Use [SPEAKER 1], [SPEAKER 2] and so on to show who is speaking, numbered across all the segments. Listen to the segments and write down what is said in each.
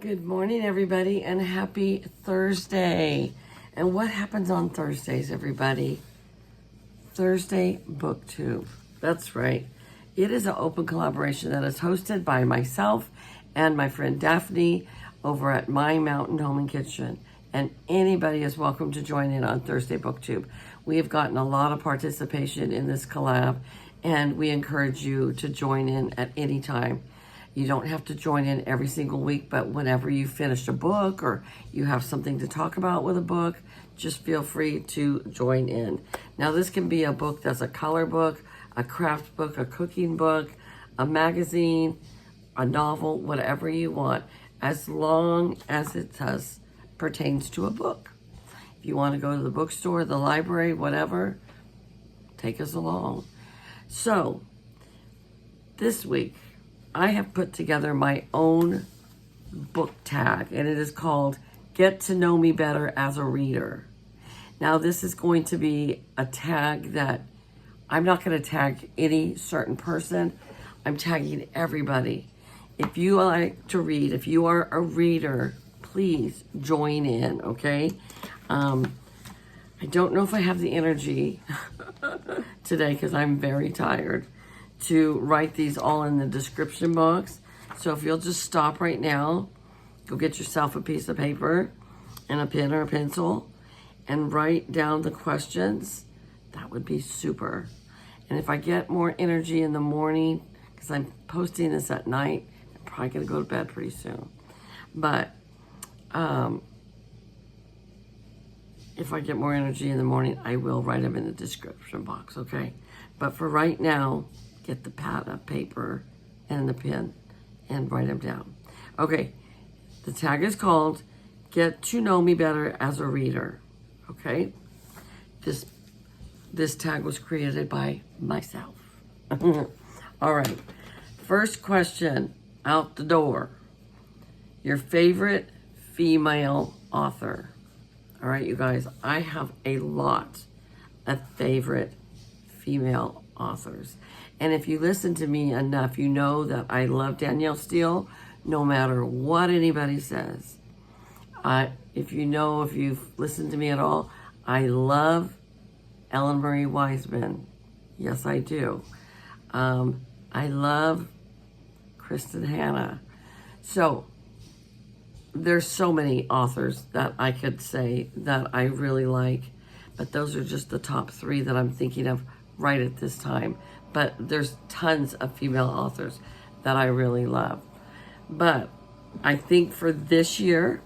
[SPEAKER 1] Good morning, everybody, and happy Thursday. And what happens on Thursdays, everybody? Thursday BookTube. That's right. It is an open collaboration that is hosted by myself and my friend Daphne over at My Mountain Home and Kitchen. And anybody is welcome to join in on Thursday BookTube. We have gotten a lot of participation in this collab, and we encourage you to join in at any time. You don't have to join in every single week, but whenever you finish a book or you have something to talk about with a book, just feel free to join in. Now, this can be a book that's a color book, a craft book, a cooking book, a magazine, a novel, whatever you want, as long as it pertains to a book. If you want to go to the bookstore, the library, whatever, take us along. So, this week, I have put together my own book tag, and it is called Get to Know Me Better as a Reader. Now, this is going to be a tag that I'm not going to tag any certain person. I'm tagging everybody. If you like to read, if you are a reader, please join in, okay? I don't know if I have the energy today because I'm very tired to write these all in the description box. So if you'll just stop right now, go get yourself a piece of paper and a pen or a pencil and write down the questions, that would be super. And if I get more energy in the morning, because I'm posting this at night, I'm probably gonna go to bed pretty soon. But if I get more energy in the morning, I will write them in the description box, okay? But for right now, get the pad of paper and the pen and write them down. Okay, the tag is called Get to Know Me Better as a Reader, okay? This tag was created by myself. All right, first question out the door. Your favorite female author. All right, you guys, I have a lot of favorite female authors. And if you listen to me enough, you know that I love Danielle Steele, no matter what anybody says. If you've listened to me at all, I love Ellen Marie Wiseman. Yes, I do. I love Kristen Hanna. So there's so many authors that I could say that I really like, but those are just the top three that I'm thinking of right at this time. But there's tons of female authors that I really love. But I think for this year,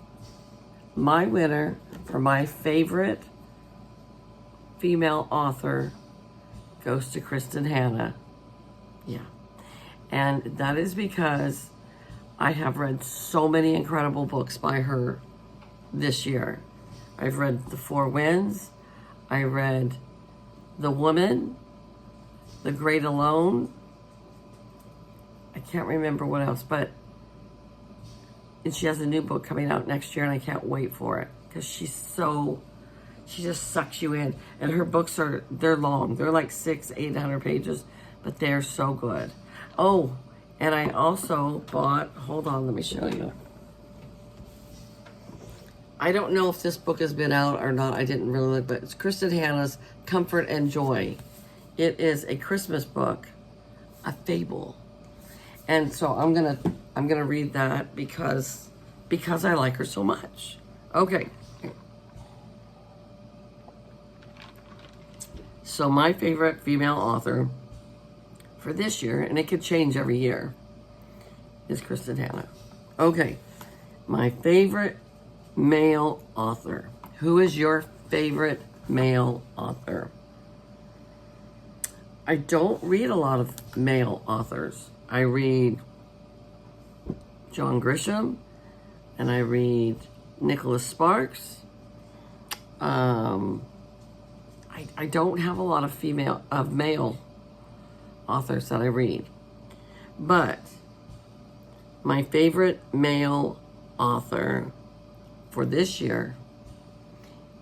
[SPEAKER 1] my winner for my favorite female author goes to Kristen Hanna. Yeah. And that is because I have read so many incredible books by her this year. I've read The Four Winds. I read The Woman, The Great Alone. I can't remember what else, and she has a new book coming out next year, and I can't wait for it because she just sucks you in. And her books they're long. They're like 600-800 pages, but they're so good. Oh, and I also bought, hold on, let me show you. I don't know if this book has been out or not. I didn't really look, but it's Kristen Hanna's Comfort and Joy. It is a Christmas book, a fable. And so I'm gonna read that because I like her so much. Okay. So my favorite female author for this year, and it could change every year, is Kristen Hanna. Okay. My favorite male author. Who is your favorite male author? I don't read a lot of male authors. I read John Grisham, and I read Nicholas Sparks. I don't have a lot of male authors that I read. But my favorite male author for this year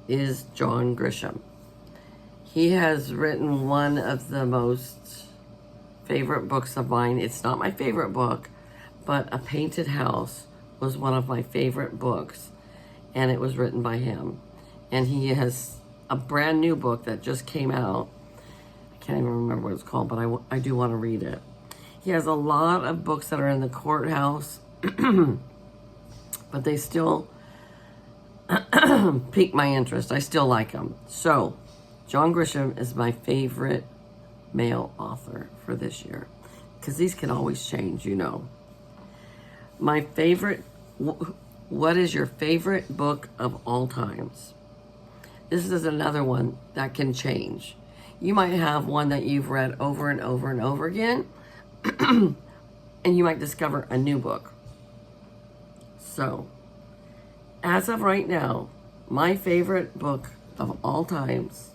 [SPEAKER 1] is John Grisham. He has written one of the most favorite books of mine. It's not my favorite book, but A Painted House was one of my favorite books, and it was written by him. And he has a brand new book that just came out. I can't even remember what it's called, but I do want to read it. He has a lot of books that are in the courthouse, but they still pique my interest. I still like them. So, John Grisham is my favorite male author for this year, because these can always change, you know. My favorite, what is your favorite book of all times? This is another one that can change. You might have one that you've read over and over and over again, and you might discover a new book. So, as of right now, my favorite book of all times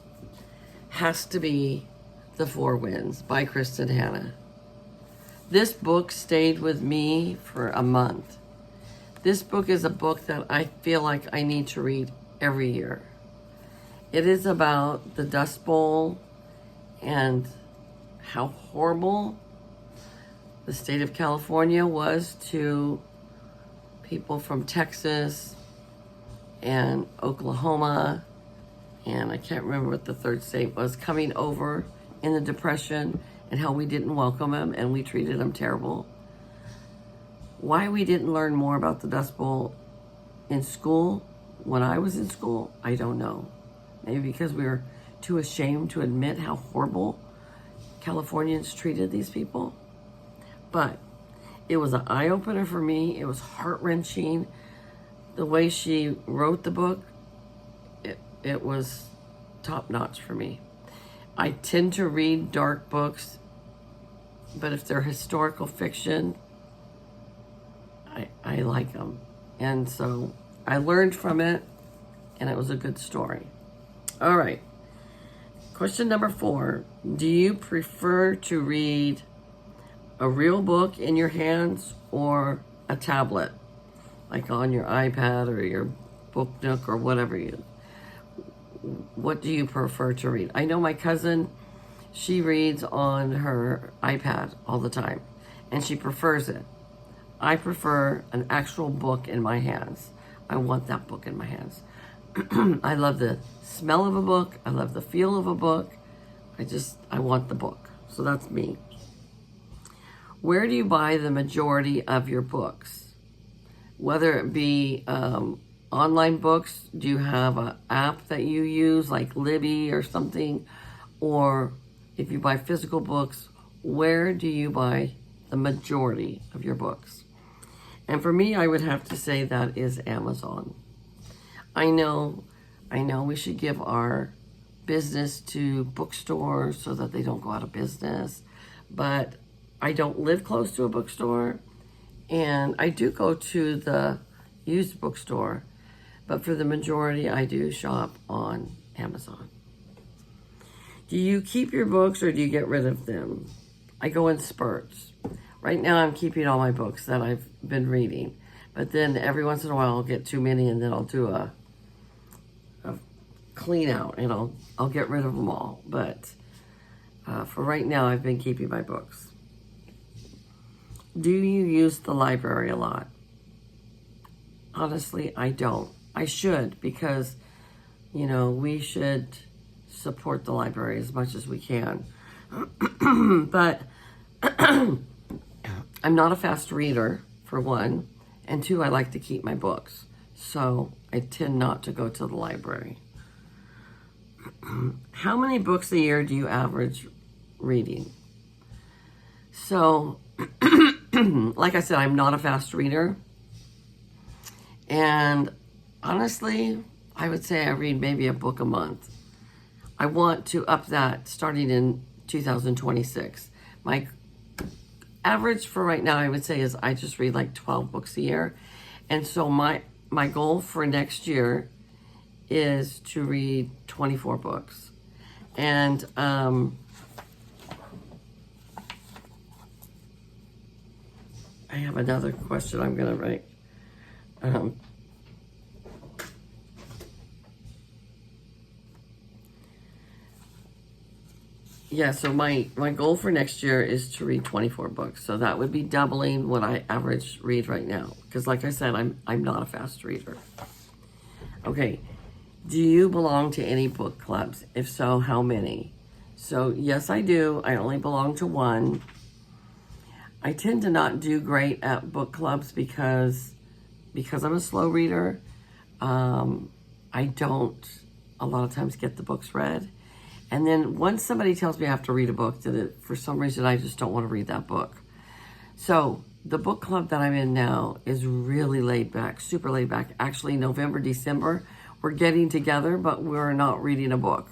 [SPEAKER 1] has to be The Four Winds by Kristen Hanna. This book stayed with me for a month. This book is a book that I feel like I need to read every year. It is about the Dust Bowl and how horrible the state of California was to people from Texas and Oklahoma, and I can't remember what the third state was, coming over in the Depression, and how we didn't welcome them and we treated them terrible. Why we didn't learn more about the Dust Bowl in school when I was in school, I don't know. Maybe because we were too ashamed to admit how horrible Californians treated these people. But it was an eye-opener for me. It was heart-wrenching. The way she wrote the book, it was top-notch for me. I tend to read dark books, but if they're historical fiction, I like them. And so I learned from it, and it was a good story. All right. Question number 4. Do you prefer to read a real book in your hands or a tablet, like on your iPad or your Book Nook or whatever you? What do you prefer to read? I know my cousin, she reads on her iPad all the time, and she prefers it. I prefer an actual book in my hands. I want that book in my hands. I love the smell of a book. I love the feel of a book. I want the book. So that's me. Where do you buy the majority of your books? Whether it be online books, do you have an app that you use like Libby or something? Or if you buy physical books, where do you buy the majority of your books? And for me, I would have to say that is Amazon. I know we should give our business to bookstores so that they don't go out of business, but I don't live close to a bookstore, and I do go to the used bookstore, but for the majority, I do shop on Amazon. Do you keep your books or do you get rid of them? I go in spurts. Right now, I'm keeping all my books that I've been reading, but then every once in a while, I'll get too many, and then I'll do a clean out, and I'll get rid of them all. But for right now, I've been keeping my books. Do you use the library a lot? Honestly, I don't. I should, because, we should support the library as much as we can. But I'm not a fast reader, for one, and 2, I like to keep my books. So I tend not to go to the library. How many books a year do you average reading? So, like I said, I'm not a fast reader. And honestly, I would say I read maybe a book a month. I want to up that starting in 2026. My average for right now, I would say, is I just read like 12 books a year. And so my goal for next year is to read 24 books. And I have another question I'm going to write. Yeah, so my goal for next year is to read 24 books. So that would be doubling what I average read right now. Because like I said, I'm not a fast reader. Okay, do you belong to any book clubs? If so, how many? So yes, I do. I only belong to one. I tend to not do great at book clubs because I'm a slow reader. I don't a lot of times get the books read. And then once somebody tells me I have to read a book, for some reason I just don't want to read that book. So the book club that I'm in now is really laid back, super laid back. Actually, November, December, we're getting together, but we're not reading a book.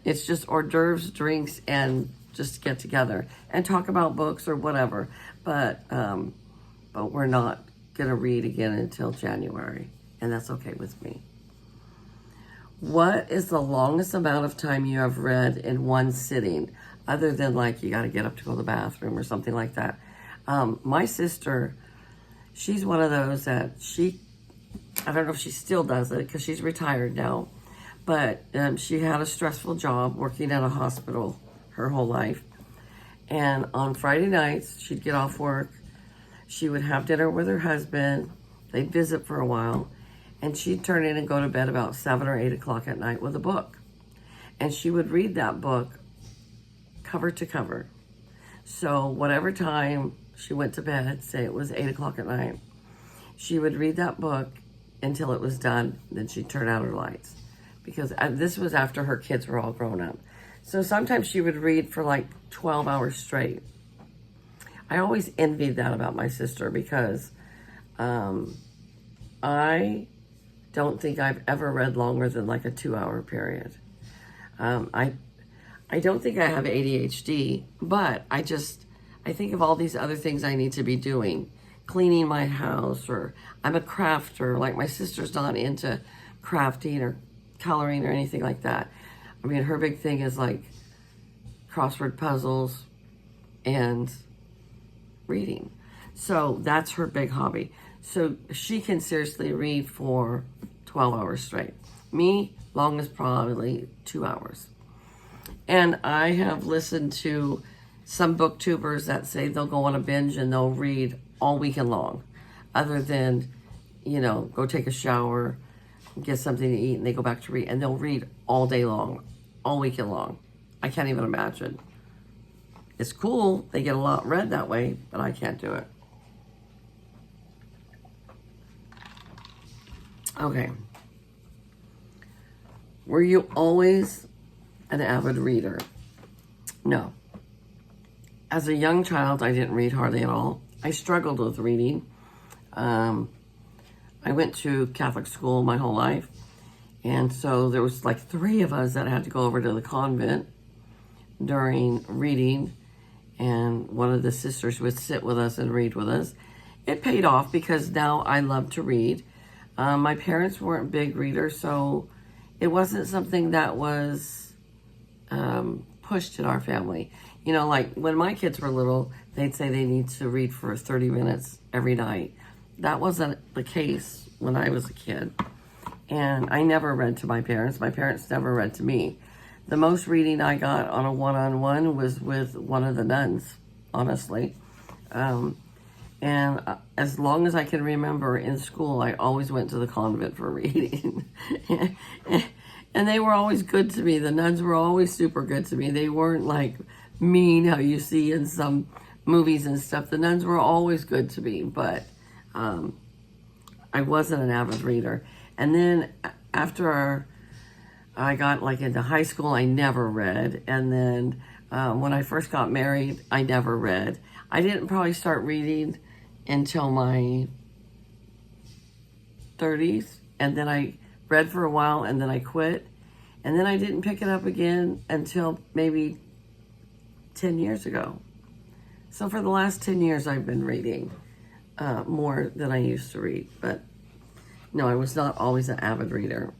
[SPEAKER 1] It's just hors d'oeuvres, drinks, and just get together and talk about books or whatever. But we're not gonna read again until January, and that's okay with me. What is the longest amount of time you have read in one sitting, other than like you got to get up to go to the bathroom or something like that? My sister, she's one of those that I don't know if she still does it because she's retired now, but she had a stressful job working at a hospital her whole life. And on Friday nights, she'd get off work. She would have dinner with her husband. They'd visit for a while. And she'd turn in and go to bed about 7 or 8 o'clock at night with a book. And she would read that book cover to cover. So whatever time she went to bed, say it was 8 o'clock at night, she would read that book until it was done. Then she'd turn out her lights. Because this was after her kids were all grown up. So sometimes she would read for like 12 hours straight. I always envied that about my sister because I don't think I've ever read longer than like a 2-hour period. I don't think I have ADHD, but I think of all these other things I need to be doing. Cleaning my house, or I'm a crafter. Like my sister's not into crafting or coloring or anything like that. I mean, her big thing is like crossword puzzles and reading. So that's her big hobby. So she can seriously read for 12 hours straight. Me, longest probably 2 hours. And I have listened to some booktubers that say they'll go on a binge and they'll read all weekend long, other than, go take a shower, get something to eat, and they go back to read. And they'll read all day long, all weekend long. I can't even imagine. It's cool. They get a lot read that way, but I can't do it. Okay. Were you always an avid reader? No. As a young child, I didn't read hardly at all. I struggled with reading. I went to Catholic school my whole life. And so there was like 3 of us that had to go over to the convent during reading. And one of the sisters would sit with us and read with us. It paid off because now I love to read. My parents weren't big readers, so it wasn't something that was pushed in our family. Like when my kids were little, they'd say they need to read for 30 minutes every night. That wasn't the case when I was a kid. And I never read to my parents. My parents never read to me. The most reading I got on a one-on-one was with one of the nuns, honestly. And as long as I can remember in school, I always went to the convent for reading. And they were always good to me. The nuns were always super good to me. They weren't like mean how you see in some movies and stuff. The nuns were always good to me, but I wasn't an avid reader. And then after I got like into high school, I never read. And then when I first got married, I never read. I didn't probably start reading until my 30s, and then I read for a while, and then I quit, and then I didn't pick it up again until maybe 10 years ago. So for the last 10 years, I've been reading more than I used to read, but no, I was not always an avid reader.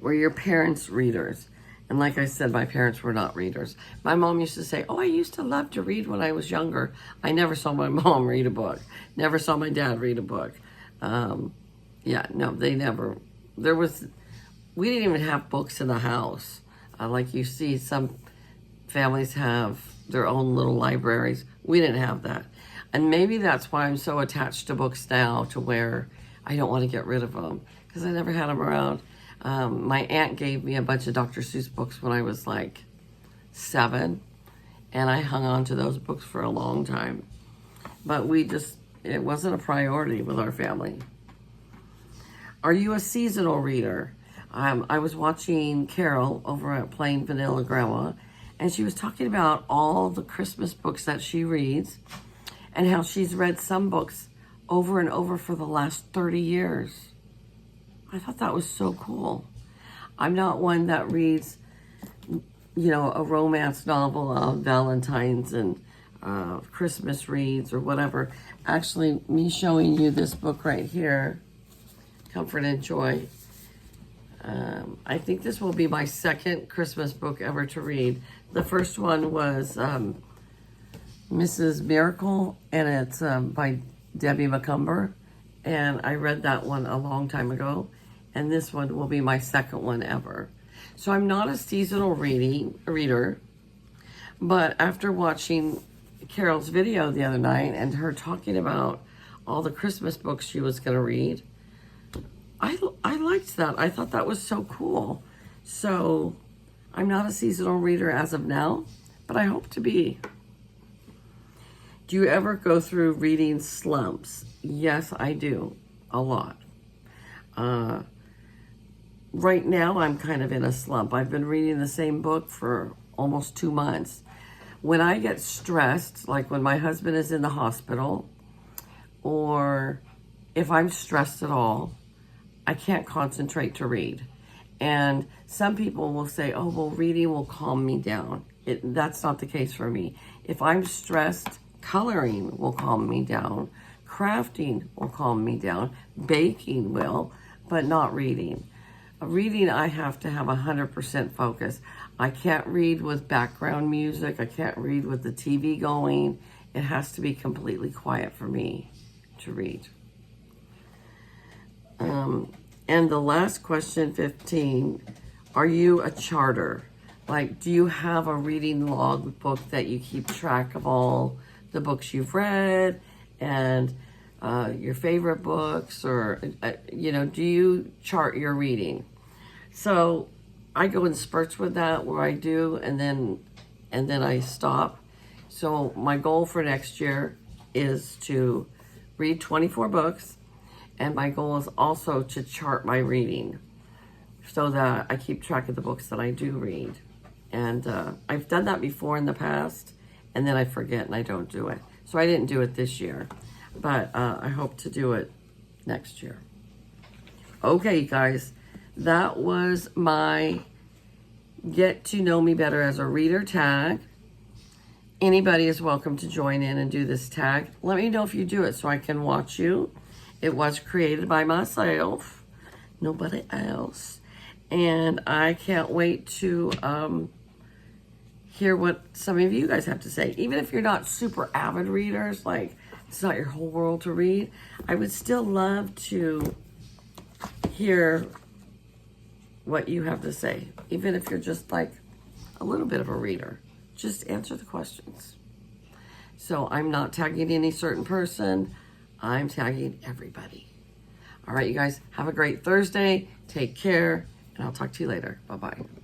[SPEAKER 1] Were your parents readers? And like I said, my parents were not readers. My mom used to say, I used to love to read when I was younger. I never saw my mom read a book. Never saw my dad read a book. They never. We didn't even have books in the house. Like you see some families have their own little libraries. We didn't have that. And maybe that's why I'm so attached to books now, to where I don't want to get rid of them, because I never had them around. My aunt gave me a bunch of Dr. Seuss books when I was like 7, and I hung on to those books for a long time. But it wasn't a priority with our family. Are you a seasonal reader? I was watching Carol over at Plain Vanilla Grandma, and she was talking about all the Christmas books that she reads and how she's read some books over and over for the last 30 years. I thought that was so cool. I'm not one that reads, a romance novel on Valentine's and Christmas reads or whatever. Actually, me showing you this book right here, Comfort and Joy, I think this will be my second Christmas book ever to read. The first one was Mrs. Miracle, and it's by Debbie Macomber, and I read that one a long time ago, and this one will be my second one ever. So I'm not a seasonal reader, but after watching Carol's video the other night and her talking about all the Christmas books she was going to read, I liked that. I thought that was so cool. So I'm not a seasonal reader as of now, but I hope to be. Do you ever go through reading slumps? Yes, I do. A lot. Right now, I'm kind of in a slump. I've been reading the same book for almost 2 months. When I get stressed, like when my husband is in the hospital, or if I'm stressed at all, I can't concentrate to read. And some people will say, oh, well, reading will calm me down. That's not the case for me. If I'm stressed, coloring will calm me down. Crafting will calm me down. Baking will, but not reading. Reading, I have to have 100% focus. I can't read with background music. I can't read with the TV going. It has to be completely quiet for me to read. And the last question, 15, are you a charter? Like, do you have a reading log book that you keep track of all the books you've read and your favorite books, or, do you chart your reading? So I go in spurts with that, where I do, and then I stop. So my goal for next year is to read 24 books, and my goal is also to chart my reading so that I keep track of the books that I do read. And I've done that before in the past, and then I forget and I don't do it. So I didn't do it this year, but I hope to do it next year. Okay, guys, that was my Get to Know Me Better as a Reader tag. Anybody is welcome to join in and do this tag. Let me know if you do it so I can watch you. It was created by myself, nobody else. And I can't wait to hear what some of you guys have to say. Even if you're not super avid readers, like it's not your whole world to read, I would still love to hear what you have to say. Even if you're just like a little bit of a reader, just answer the questions. So I'm not tagging any certain person. I'm tagging everybody. All right, you guys, have a great Thursday. Take care, and I'll talk to you later. Bye-bye.